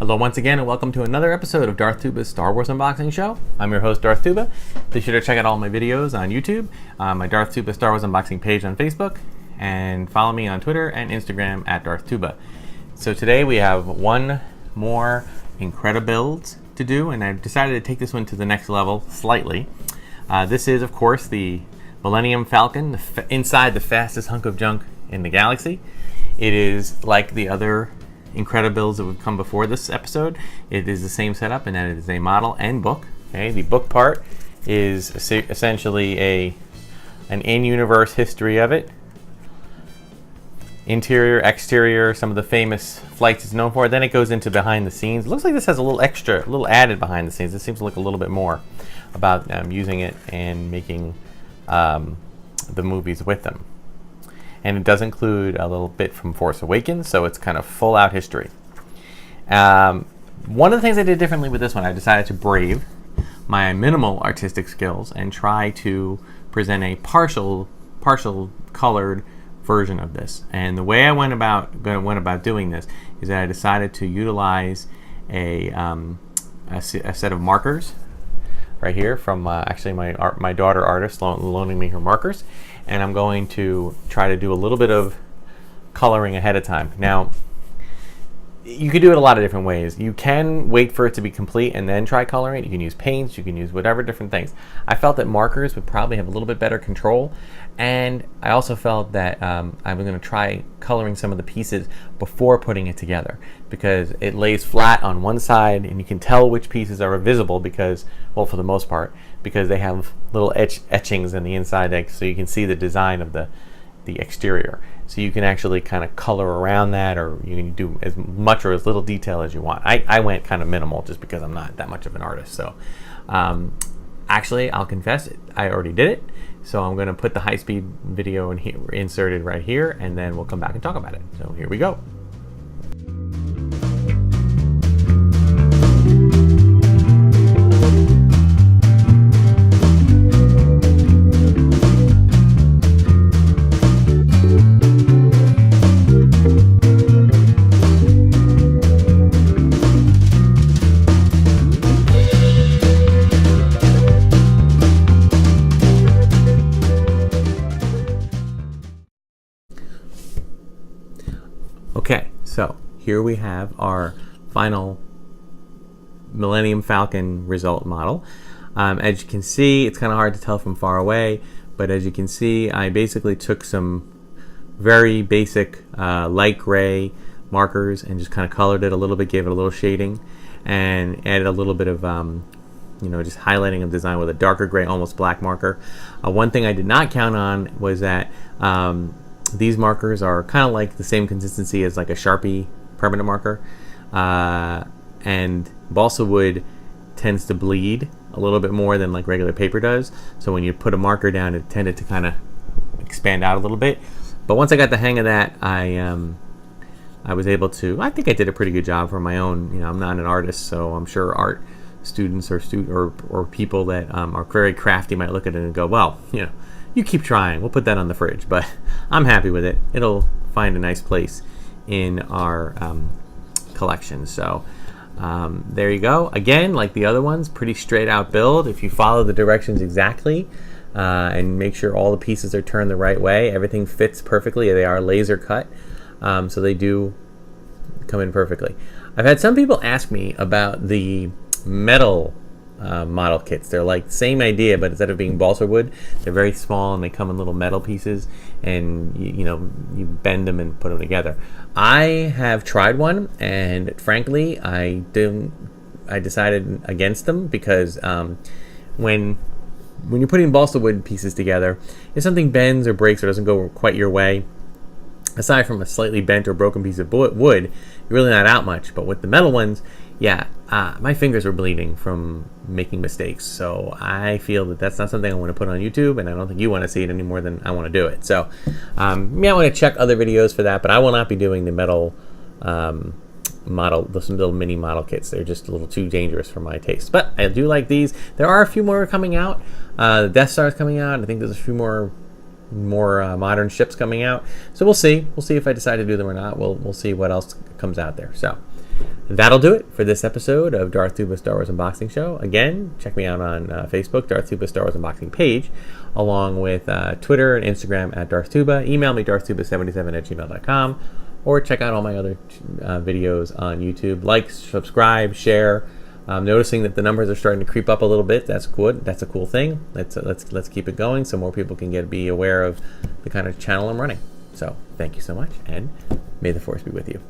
Hello once again and welcome to another episode of Darth Tuba's Star Wars Unboxing Show. I'm your host Darth Tuba. Be sure to check out all my videos on YouTube, my Darth Tuba Star Wars Unboxing page on Facebook, and follow me on Twitter and Instagram at Darth Tuba. So today we have one more Incredibuilds to do, and I've decided to take this one to the next level slightly. This is, of course, the Millenium Falcon, inside the fastest hunk of junk in the galaxy. It is like the other Incredibuilds that would come before this episode. It is the same setup in that it is a model and book. Okay, the book part is essentially an in-universe history of it. Interior, exterior, some of the famous flights it's known for. Then it goes into behind the scenes. It looks like this has a little extra, a little added behind the scenes. This seems to look a little bit more about using it and making the movies with them. And it does include a little bit from Force Awakens, so it's kind of full out history. One of the things I did differently with this one, I decided to brave my minimal artistic skills and try to present a partial colored version of this. And the way I went about doing this is that I decided to utilize a set of markers right here from actually my daughter artist loaning me her markers, and I'm going to try to do a little bit of coloring ahead of time. Now, you could do it a lot of different ways. You can wait for it to be complete and then try coloring it. You can use paints, you can use whatever different things. I felt that markers would probably have a little bit better control, and I also felt that I was going to try coloring some of the pieces before putting it together, because it lays flat on one side and you can tell which pieces are visible because, well, for the most part, because they have little etchings in the inside, so you can see the design of the exterior. So you can actually kind of color around that, or you can do as much or as little detail as you want. I went kind of minimal just because I'm not that much of an artist. So actually, I'll confess, I already did it. So I'm going to put the high-speed video inserted right here, and then we'll come back and talk about it. So here we go. Okay, so here we have our final Millennium Falcon result model. As you can see, it's kind of hard to tell from far away, but as you can see, I basically took some very basic light gray markers and just kind of colored it a little bit, gave it a little shading, and added a little bit of just highlighting of design with a darker gray, almost black marker. One thing I did not count on was that these markers are kind of like the same consistency as like a Sharpie permanent marker, and balsa wood tends to bleed a little bit more than like regular paper does. So when you put a marker down, it tended to kind of expand out a little bit. But once I got the hang of that, I was able to. I think I did a pretty good job for my own. I'm not an artist, so I'm sure art students or people that are very crafty might look at it and go, well, you keep trying. We'll put that on the fridge, but I'm happy with it. It'll find a nice place in our collection. So there you go. Again, like the other ones, pretty straight out build. If you follow the directions exactly and make sure all the pieces are turned the right way, everything fits perfectly. They are laser cut, so they do come in perfectly. I've had some people ask me about the metal model kits. They're like the same idea, but instead of being balsa wood, they're very small and they come in little metal pieces, and you bend them and put them together. I have tried one, and frankly, I decided against them because when you're putting balsa wood pieces together, if something bends or breaks or doesn't go quite your way, aside from a slightly bent or broken piece of wood, you're really not out much. But with the metal ones, my fingers were bleeding from making mistakes. So I feel that that's not something I want to put on YouTube, and I don't think you want to see it any more than I want to do it. So I want to check other videos for that, but I will not be doing the metal some little mini model kits. They're just a little too dangerous for my taste. But I do like these. There are a few more coming out. The Death Star is coming out. I think there's a few more modern ships coming out. So we'll see. We'll see if I decide to do them or not. We'll see what else comes out there. So that'll do it for this episode of Darth Tuba Star Wars Unboxing Show. Again, check me out on Facebook, Darth Tuba Star Wars Unboxing page, along with Twitter and Instagram at Darth Tuba. Email me, darthtuba77@gmail.com, or check out all my other videos on YouTube. Like, subscribe, share. I'm noticing that the numbers are starting to creep up a little bit. That's good. That's a cool thing. Let's keep it going so more people can be aware of the kind of channel I'm running. So thank you so much, and may the Force be with you.